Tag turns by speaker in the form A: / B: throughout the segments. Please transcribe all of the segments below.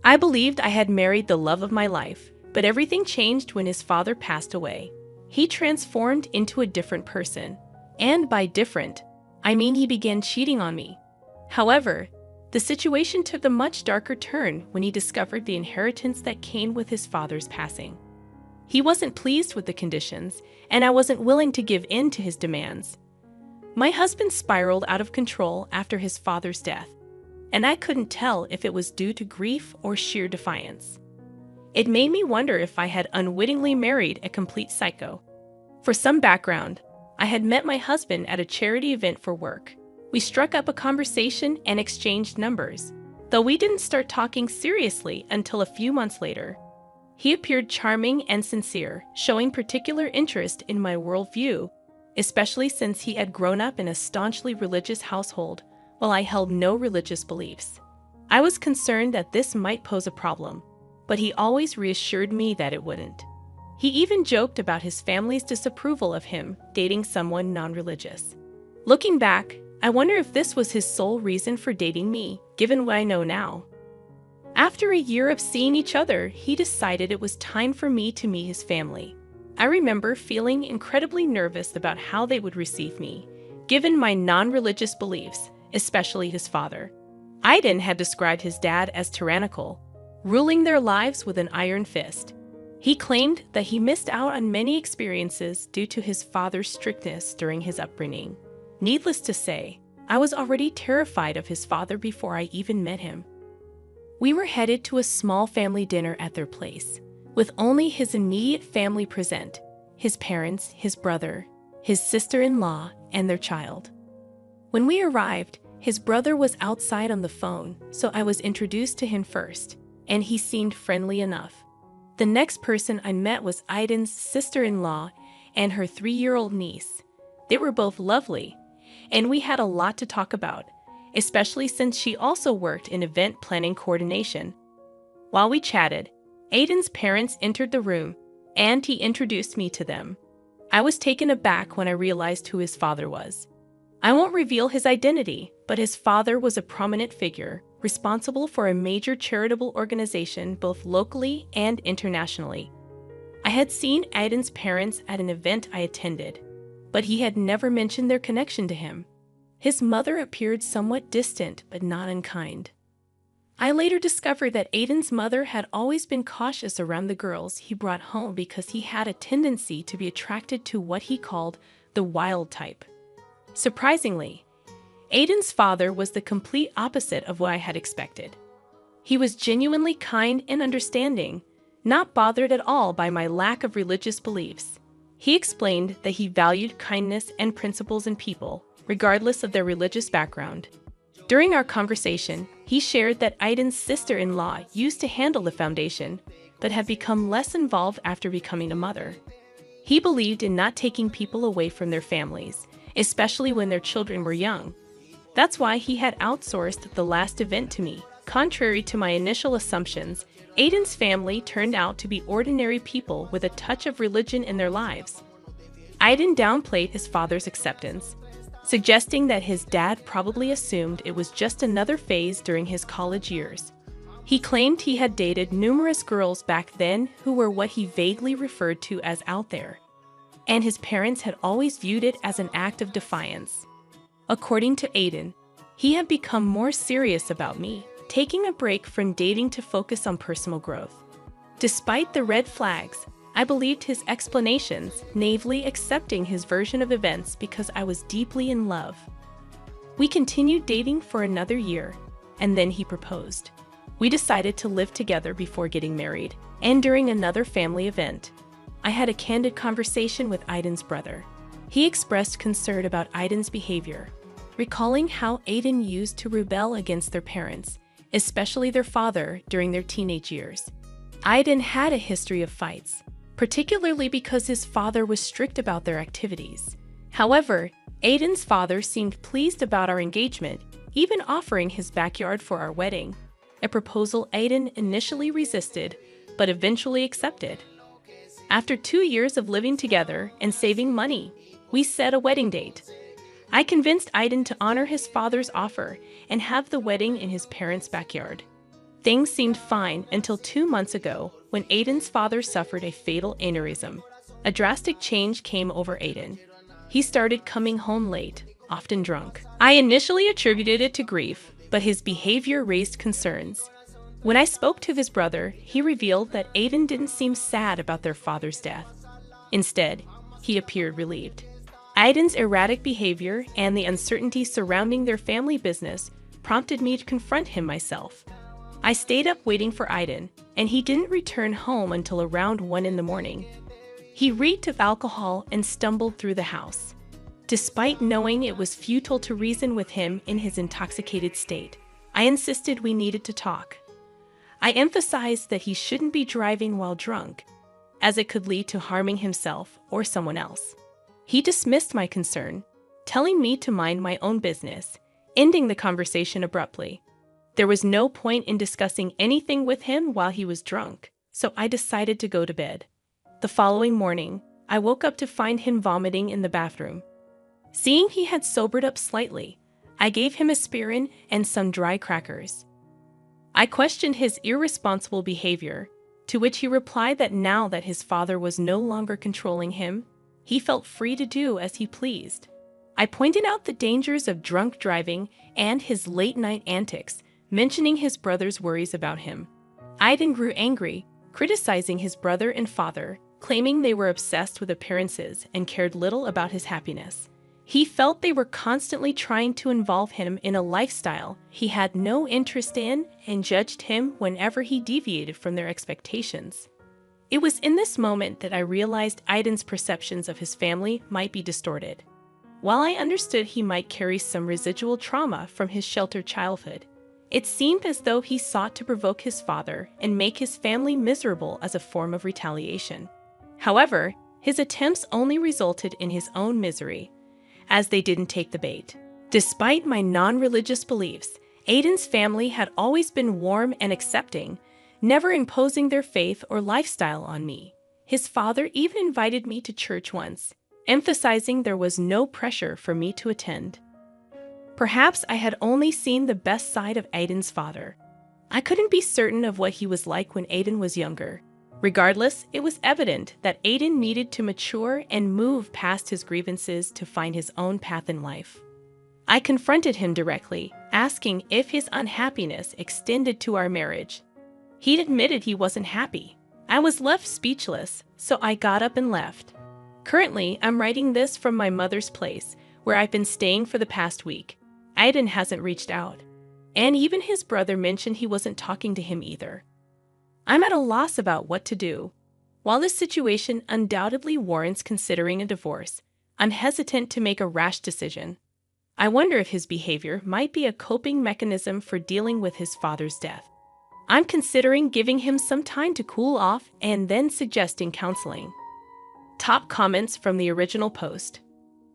A: I believed I had married the love of my life, but everything changed when his father passed away. He transformed into a different person. And by different, I mean he began cheating on me. However, the situation took a much darker turn when he discovered the inheritance that came with his father's passing. He wasn't pleased with the conditions, and I wasn't willing to give in to his demands. My husband spiraled out of control after his father's death, and I couldn't tell if it was due to grief or sheer defiance. It made me wonder if I had unwittingly married a complete psycho. For some background, I had met my husband at a charity event for work. We struck up a conversation and exchanged numbers, though we didn't start talking seriously until a few months later. He appeared charming and sincere, showing particular interest in my worldview, especially since he had grown up in a staunchly religious household while I held no religious beliefs. I was concerned that this might pose a problem, but he always reassured me that it wouldn't. He even joked about his family's disapproval of him dating someone non-religious. Looking back, I wonder if this was his sole reason for dating me, given what I know now. After a year of seeing each other, he decided it was time for me to meet his family. I remember feeling incredibly nervous about how they would receive me, given my non-religious beliefs, especially his father. Aiden had described his dad as tyrannical, ruling their lives with an iron fist. He claimed that he missed out on many experiences due to his father's strictness during his upbringing. Needless to say, I was already terrified of his father before I even met him. We were headed to a small family dinner at their place, with only his immediate family present: his parents, his brother, his sister-in-law, and their child. When we arrived, his brother was outside on the phone, so I was introduced to him first, and he seemed friendly enough. The next person I met was Aiden's sister-in-law and her 3-year-old niece. They were both lovely, and we had a lot to talk about, especially since she also worked in event planning coordination. While we chatted, Aiden's parents entered the room, and he introduced me to them. I was taken aback when I realized who his father was. I won't reveal his identity, but his father was a prominent figure, responsible for a major charitable organization both locally and internationally. I had seen Aiden's parents at an event I attended, but he had never mentioned their connection to him. His mother appeared somewhat distant but not unkind. I later discovered that Aiden's mother had always been cautious around the girls he brought home because he had a tendency to be attracted to what he called the wild type. Surprisingly, Aiden's father was the complete opposite of what I had expected. He was genuinely kind and understanding, not bothered at all by my lack of religious beliefs. He explained that he valued kindness and principles in people, regardless of their religious background. During our conversation, he shared that Aiden's sister-in-law used to handle the foundation, but had become less involved after becoming a mother. He believed in not taking people away from their families, especially when their children were young. That's why he had outsourced the last event to me. Contrary to my initial assumptions, Aiden's family turned out to be ordinary people with a touch of religion in their lives. Aiden downplayed his father's acceptance, suggesting that his dad probably assumed it was just another phase during his college years. He claimed he had dated numerous girls back then who were what he vaguely referred to as out there, and his parents had always viewed it as an act of defiance. According to Aiden, he had become more serious about me, taking a break from dating to focus on personal growth. Despite the red flags, I believed his explanations, naively accepting his version of events because I was deeply in love. We continued dating for another year, and then he proposed. We decided to live together before getting married, and during another family event, I had a candid conversation with Aiden's brother. He expressed concern about Aiden's behavior, recalling how Aiden used to rebel against their parents, especially their father, during their teenage years. Aiden had a history of fights, particularly because his father was strict about their activities. However, Aiden's father seemed pleased about our engagement, even offering his backyard for our wedding, a proposal Aiden initially resisted, but eventually accepted. After 2 years of living together and saving money, we set a wedding date. I convinced Aiden to honor his father's offer and have the wedding in his parents' backyard. Things seemed fine until 2 months ago when Aiden's father suffered a fatal aneurysm. A drastic change came over Aiden. He started coming home late, often drunk. I initially attributed it to grief, but his behavior raised concerns. When I spoke to his brother, he revealed that Aiden didn't seem sad about their father's death. Instead, he appeared relieved. Aiden's erratic behavior and the uncertainty surrounding their family business prompted me to confront him myself. I stayed up waiting for Aiden, and he didn't return home until around 1 in the morning. He reeked of alcohol and stumbled through the house. Despite knowing it was futile to reason with him in his intoxicated state, I insisted we needed to talk. I emphasized that he shouldn't be driving while drunk, as it could lead to harming himself or someone else. He dismissed my concern, telling me to mind my own business, ending the conversation abruptly. There was no point in discussing anything with him while he was drunk, so I decided to go to bed. The following morning, I woke up to find him vomiting in the bathroom. Seeing he had sobered up slightly, I gave him aspirin and some dry crackers. I questioned his irresponsible behavior, to which he replied that now that his father was no longer controlling him, he felt free to do as he pleased. I pointed out the dangers of drunk driving and his late-night antics, mentioning his brother's worries about him. Aiden grew angry, criticizing his brother and father, claiming they were obsessed with appearances and cared little about his happiness. He felt they were constantly trying to involve him in a lifestyle he had no interest in and judged him whenever he deviated from their expectations. It was in this moment that I realized Aiden's perceptions of his family might be distorted. While I understood he might carry some residual trauma from his sheltered childhood, it seemed as though he sought to provoke his father and make his family miserable as a form of retaliation. However, his attempts only resulted in his own misery, as they didn't take the bait. Despite my non-religious beliefs, Aiden's family had always been warm and accepting, never imposing their faith or lifestyle on me. His father even invited me to church once, emphasizing there was no pressure for me to attend. Perhaps I had only seen the best side of Aiden's father. I couldn't be certain of what he was like when Aiden was younger. Regardless, it was evident that Aiden needed to mature and move past his grievances to find his own path in life. I confronted him directly, asking if his unhappiness extended to our marriage. He admitted he wasn't happy. I was left speechless, so I got up and left. Currently, I'm writing this from my mother's place, where I've been staying for the past week. Aiden hasn't reached out, and even his brother mentioned he wasn't talking to him either. I'm at a loss about what to do. While this situation undoubtedly warrants considering a divorce, I'm hesitant to make a rash decision. I wonder if his behavior might be a coping mechanism for dealing with his father's death. I'm considering giving him some time to cool off and then suggesting counseling. Top comments from the original post.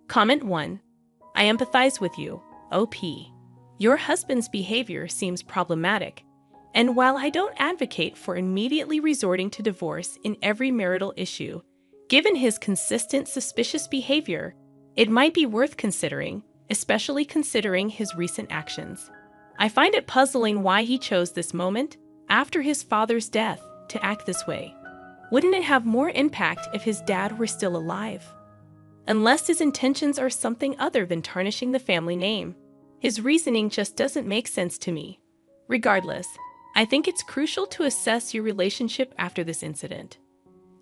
A: Comment 1. I empathize with you, OP. Your husband's behavior seems problematic, and while I don't advocate for immediately resorting to divorce in every marital issue, given his consistent suspicious behavior, it might be worth considering, especially considering his recent actions. I find it puzzling why he chose this moment, after his father's death, to act this way. Wouldn't it have more impact if his dad were still alive? Unless his intentions are something other than tarnishing the family name, his reasoning just doesn't make sense to me. Regardless, I think it's crucial to assess your relationship after this incident.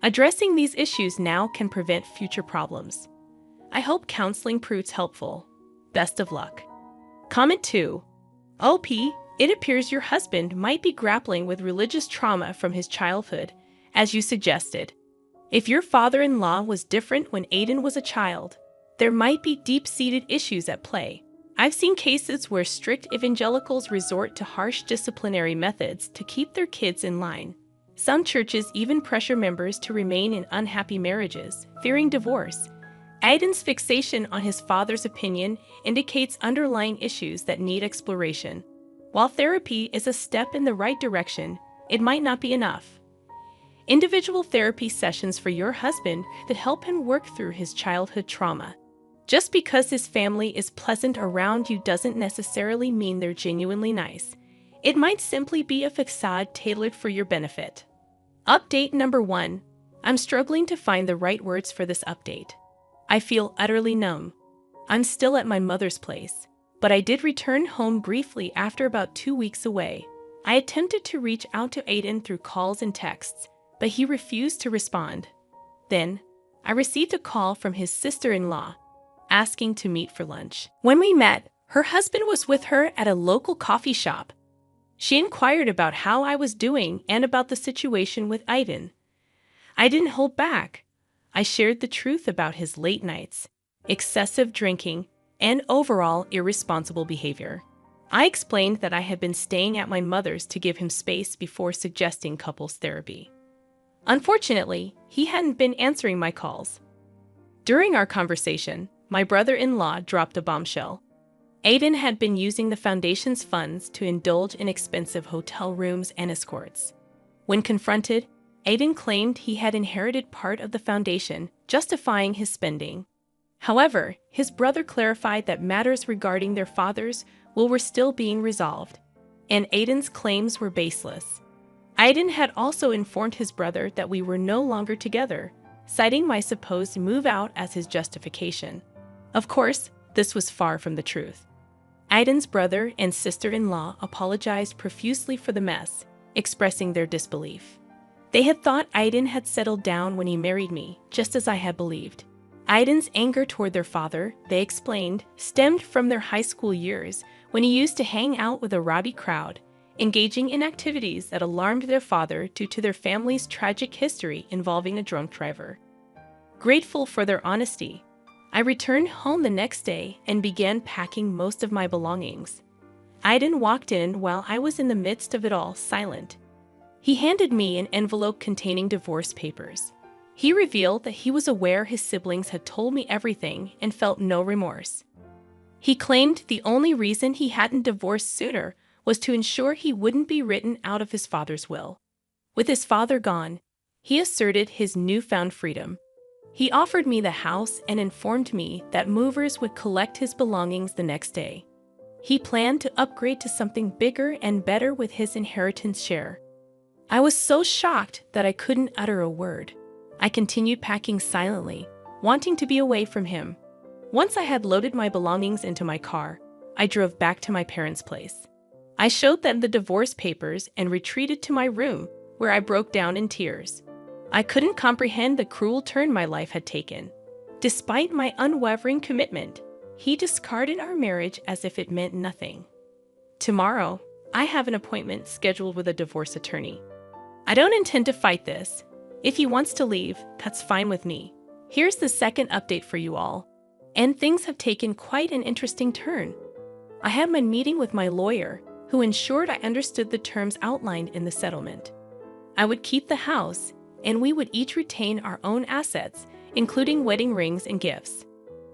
A: Addressing these issues now can prevent future problems. I hope counseling proves helpful. Best of luck. Comment 2. OP, it appears your husband might be grappling with religious trauma from his childhood, as you suggested. If your father-in-law was different when Aiden was a child, there might be deep-seated issues at play. I've seen cases where strict evangelicals resort to harsh disciplinary methods to keep their kids in line. Some churches even pressure members to remain in unhappy marriages, fearing divorce. Aiden's fixation on his father's opinion indicates underlying issues that need exploration. While therapy is a step in the right direction, it might not be enough. Individual therapy sessions for your husband could help him work through his childhood trauma. Just because his family is pleasant around you doesn't necessarily mean they're genuinely nice. It might simply be a facade tailored for your benefit. Update number 1. I'm struggling to find the right words for this update. I feel utterly numb. I'm still at my mother's place, but I did return home briefly after about 2 weeks away. I attempted to reach out to Aiden through calls and texts, but he refused to respond. Then, I received a call from his sister-in-law, asking to meet for lunch. When we met, her husband was with her at a local coffee shop. She inquired about how I was doing and about the situation with Aiden. I didn't hold back. I shared the truth about his late nights, excessive drinking, and overall irresponsible behavior. I explained that I had been staying at my mother's to give him space before suggesting couples therapy. Unfortunately, he hadn't been answering my calls. During our conversation, my brother-in-law dropped a bombshell. Aiden had been using the foundation's funds to indulge in expensive hotel rooms and escorts. When confronted, Aiden claimed he had inherited part of the foundation, justifying his spending. However, his brother clarified that matters regarding their father's will were still being resolved, and Aiden's claims were baseless. Aiden had also informed his brother that we were no longer together, citing my supposed move out as his justification. Of course, this was far from the truth. Aiden's brother and sister-in-law apologized profusely for the mess, expressing their disbelief. They had thought Aiden had settled down when he married me, just as I had believed. Aiden's anger toward their father, they explained, stemmed from their high school years when he used to hang out with a rowdy crowd, engaging in activities that alarmed their father due to their family's tragic history involving a drunk driver. Grateful for their honesty, I returned home the next day and began packing most of my belongings. Aiden walked in while I was in the midst of it all, silent. He handed me an envelope containing divorce papers. He revealed that he was aware his siblings had told me everything and felt no remorse. He claimed the only reason he hadn't divorced sooner was to ensure he wouldn't be written out of his father's will. With his father gone, he asserted his newfound freedom. He offered me the house and informed me that movers would collect his belongings the next day. He planned to upgrade to something bigger and better with his inheritance share. I was so shocked that I couldn't utter a word. I continued packing silently, wanting to be away from him. Once I had loaded my belongings into my car, I drove back to my parents' place. I showed them the divorce papers and retreated to my room, where I broke down in tears. I couldn't comprehend the cruel turn my life had taken. Despite my unwavering commitment, he discarded our marriage as if it meant nothing. Tomorrow, I have an appointment scheduled with a divorce attorney. I don't intend to fight this. If he wants to leave, that's fine with me. Here's the second update for you all. And things have taken quite an interesting turn. I had my meeting with my lawyer, who ensured I understood the terms outlined in the settlement. I would keep the house, and we would each retain our own assets, including wedding rings and gifts.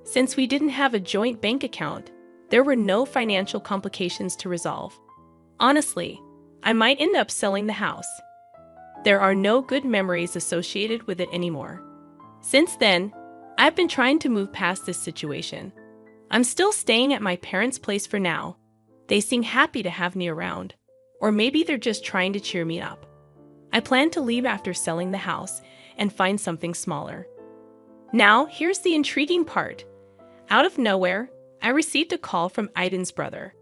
A: Since we didn't have a joint bank account, there were no financial complications to resolve. Honestly, I might end up selling the house. There are no good memories associated with it anymore. Since then, I've been trying to move past this situation. I'm still staying at my parents' place for now. They seem happy to have me around, or maybe they're just trying to cheer me up. I plan to leave after selling the house and find something smaller. Now, here's the intriguing part. Out of nowhere, I received a call from Aiden's brother.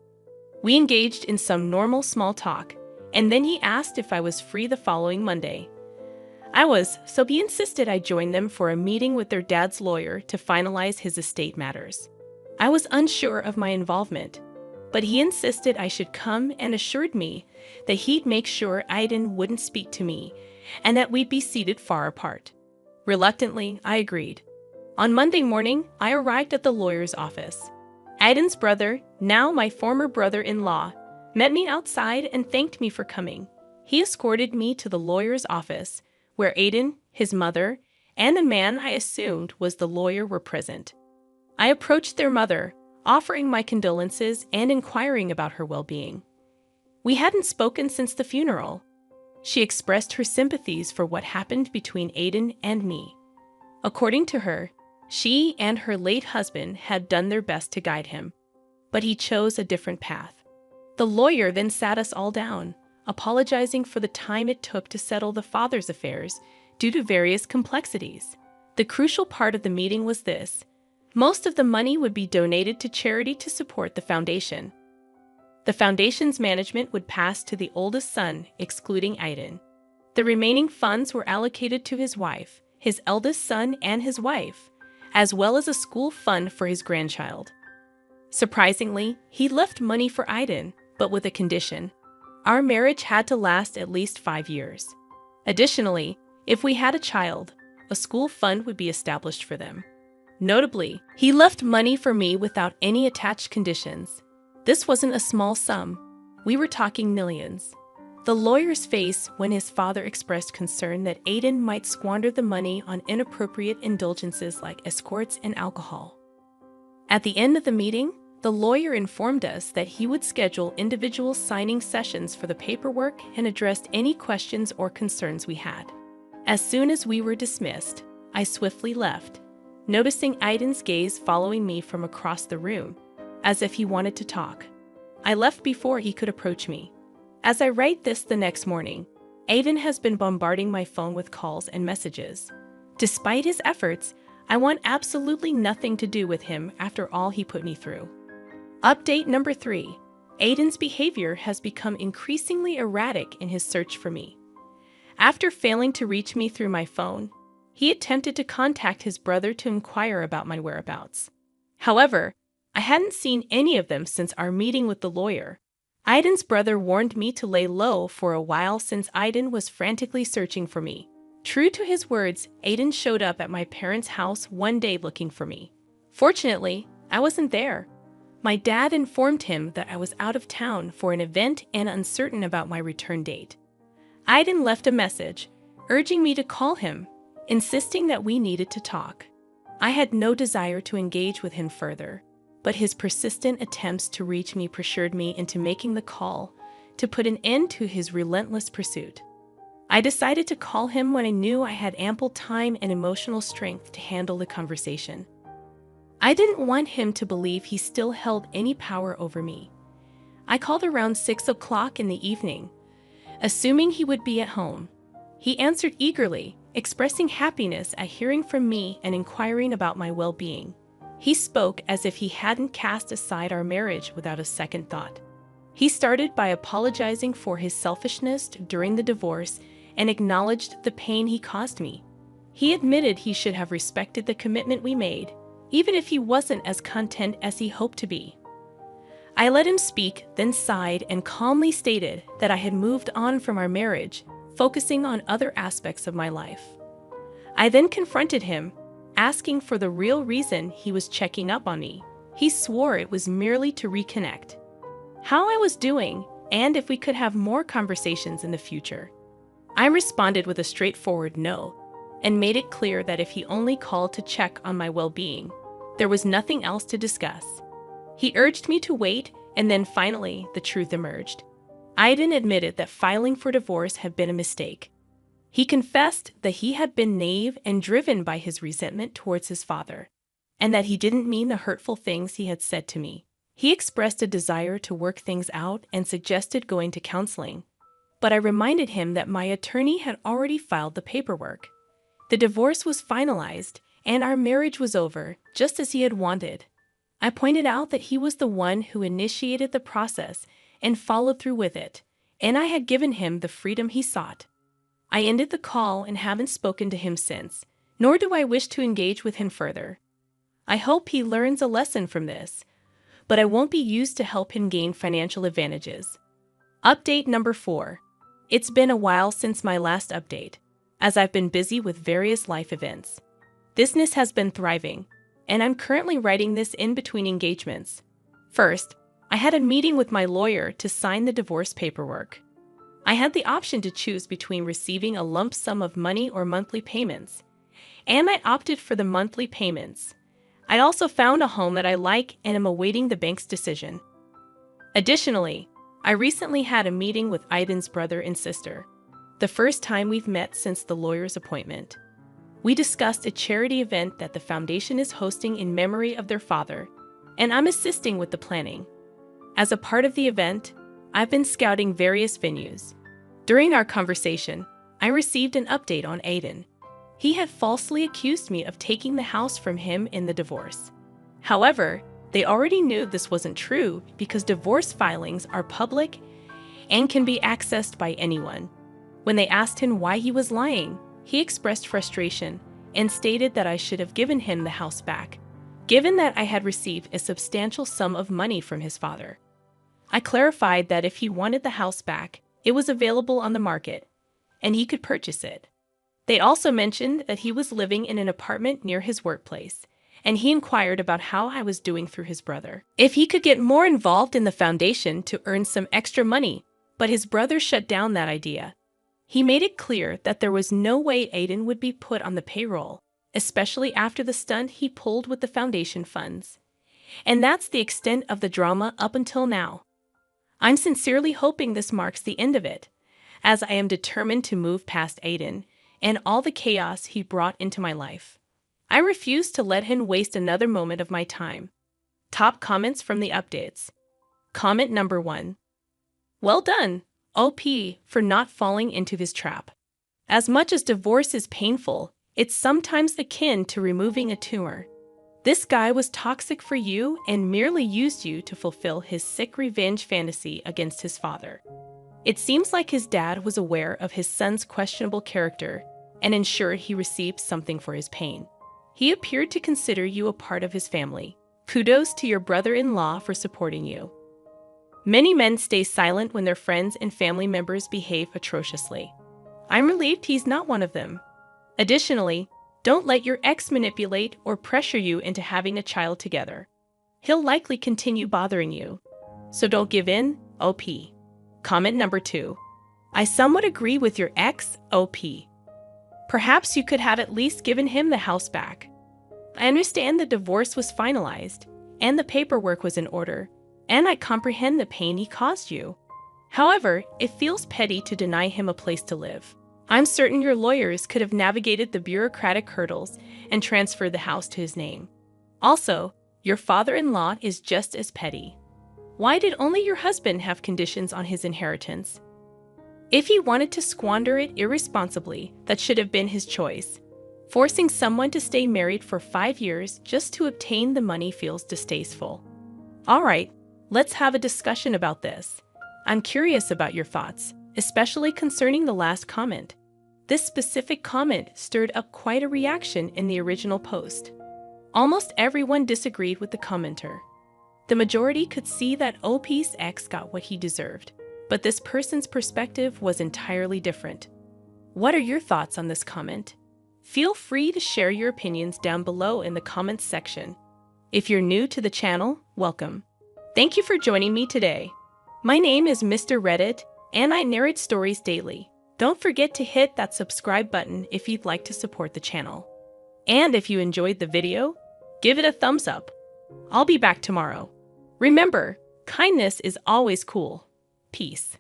A: We engaged in some normal small talk, and then he asked if I was free the following Monday. I was, so he insisted I join them for a meeting with their dad's lawyer to finalize his estate matters. I was unsure of my involvement, but he insisted I should come and assured me that he'd make sure Aiden wouldn't speak to me and that we'd be seated far apart. Reluctantly, I agreed. On Monday morning, I arrived at the lawyer's office. Aiden's brother, now my former brother-in-law, met me outside and thanked me for coming. He escorted me to the lawyer's office, where Aiden, his mother, and a man I assumed was the lawyer were present. I approached their mother, offering my condolences and inquiring about her well-being. We hadn't spoken since the funeral. She expressed her sympathies for what happened between Aiden and me. According to her, she and her late husband had done their best to guide him, but he chose a different path. The lawyer then sat us all down, apologizing for the time it took to settle the father's affairs due to various complexities. The crucial part of the meeting was this: most of the money would be donated to charity to support the foundation. The foundation's management would pass to the oldest son, excluding Aiden. The remaining funds were allocated to his wife, his eldest son, and his wife, as well as a school fund for his grandchild. Surprisingly, he left money for Aiden, but with a condition. Our marriage had to last at least 5 years. Additionally, if we had a child, a school fund would be established for them. Notably, he left money for me without any attached conditions. This wasn't a small sum. We were talking millions. The lawyer's face when his father expressed concern that Aiden might squander the money on inappropriate indulgences like escorts and alcohol. At the end of the meeting, the lawyer informed us that he would schedule individual signing sessions for the paperwork and addressed any questions or concerns we had. As soon as we were dismissed, I swiftly left, noticing Aiden's gaze following me from across the room, as if he wanted to talk. I left before he could approach me. As I write this the next morning, Aiden has been bombarding my phone with calls and messages. Despite his efforts, I want absolutely nothing to do with him after all he put me through. Update number 3. Aiden's behavior has become increasingly erratic in his search for me. After failing to reach me through my phone, he attempted to contact his brother to inquire about my whereabouts. However, I hadn't seen any of them since our meeting with the lawyer. Aiden's brother warned me to lay low for a while since Aiden was frantically searching for me. True to his words, Aiden showed up at my parents' house one day looking for me. Fortunately, I wasn't there. My dad informed him that I was out of town for an event and uncertain about my return date. Aiden left a message, urging me to call him, insisting that we needed to talk. I had no desire to engage with him further, but his persistent attempts to reach me pressured me into making the call to put an end to his relentless pursuit. I decided to call him when I knew I had ample time and emotional strength to handle the conversation. I didn't want him to believe he still held any power over me. I called around 6 o'clock in the evening, assuming he would be at home. He answered eagerly, expressing happiness at hearing from me and inquiring about my well-being. He spoke as if he hadn't cast aside our marriage without a second thought. He started by apologizing for his selfishness during the divorce and acknowledged the pain he caused me. He admitted he should have respected the commitment we made, even if he wasn't as content as he hoped to be. I let him speak, then sighed and calmly stated that I had moved on from our marriage, focusing on other aspects of my life. I then confronted him, asking for the real reason he was checking up on me. He swore it was merely to reconnect, how I was doing, and if we could have more conversations in the future. I responded with a straightforward no, and made it clear that if he only called to check on my well-being, there was nothing else to discuss. He urged me to wait, and then finally, the truth emerged. Aiden admitted that filing for divorce had been a mistake. He confessed that he had been naive and driven by his resentment towards his father, and that he didn't mean the hurtful things he had said to me. He expressed a desire to work things out and suggested going to counseling, but I reminded him that my attorney had already filed the paperwork. The divorce was finalized, and our marriage was over, just as he had wanted. I pointed out that he was the one who initiated the process and followed through with it, and I had given him the freedom he sought. I ended the call and haven't spoken to him since, nor do I wish to engage with him further. I hope he learns a lesson from this, but I won't be used to help him gain financial advantages. Update number 4. It's been a while since my last update, as I've been busy with various life events. Business has been thriving, and I'm currently writing this in between engagements. First, I had a meeting with my lawyer to sign the divorce paperwork. I had the option to choose between receiving a lump sum of money or monthly payments, and I opted for the monthly payments. I also found a home that I like and am awaiting the bank's decision. Additionally, I recently had a meeting with Aiden's brother and sister, the first time we've met since the lawyer's appointment. We discussed a charity event that the foundation is hosting in memory of their father, and I'm assisting with the planning. As a part of the event, I've been scouting various venues. During our conversation, I received an update on Aiden. He had falsely accused me of taking the house from him in the divorce. However, they already knew this wasn't true because divorce filings are public and can be accessed by anyone. When they asked him why he was lying, he expressed frustration and stated that I should have given him the house back, given that I had received a substantial sum of money from his father. I clarified that if he wanted the house back, it was available on the market, and he could purchase it. They also mentioned that he was living in an apartment near his workplace, and he inquired about how I was doing through his brother, if he could get more involved in the foundation to earn some extra money, but his brother shut down that idea. He made it clear that there was no way Aiden would be put on the payroll, especially after the stunt he pulled with the foundation funds. And that's the extent of the drama up until now. I'm sincerely hoping this marks the end of it, as I am determined to move past Aiden and all the chaos he brought into my life. I refuse to let him waste another moment of my time. Top comments from the updates. Comment number 1. Well done, OP, for not falling into his trap. As much as divorce is painful, it's sometimes akin to removing a tumor. This guy was toxic for you and merely used you to fulfill his sick revenge fantasy against his father. It seems like his dad was aware of his son's questionable character and ensured he received something for his pain. He appeared to consider you a part of his family. Kudos to your brother-in-law for supporting you. Many men stay silent when their friends and family members behave atrociously. I'm relieved he's not one of them. Additionally, don't let your ex manipulate or pressure you into having a child together. He'll likely continue bothering you. So don't give in, OP. Comment number 2. I somewhat agree with your ex, OP. Perhaps you could have at least given him the house back. I understand the divorce was finalized, and the paperwork was in order, and I comprehend the pain he caused you. However, it feels petty to deny him a place to live. I'm certain your lawyers could have navigated the bureaucratic hurdles and transferred the house to his name. Also, your father-in-law is just as petty. Why did only your husband have conditions on his inheritance? If he wanted to squander it irresponsibly, that should have been his choice. Forcing someone to stay married for 5 years just to obtain the money feels distasteful. Alright, let's have a discussion about this. I'm curious about your thoughts, especially concerning the last comment. This specific comment stirred up quite a reaction in the original post. Almost everyone disagreed with the commenter. The majority could see that OP's ex got what he deserved, but this person's perspective was entirely different. What are your thoughts on this comment? Feel free to share your opinions down below in the comments section. If you're new to the channel, welcome. Thank you for joining me today. My name is Mr. Reddit, and I narrate stories daily. Don't forget to hit that subscribe button if you'd like to support the channel. And if you enjoyed the video, give it a thumbs up. I'll be back tomorrow. Remember, kindness is always cool. Peace.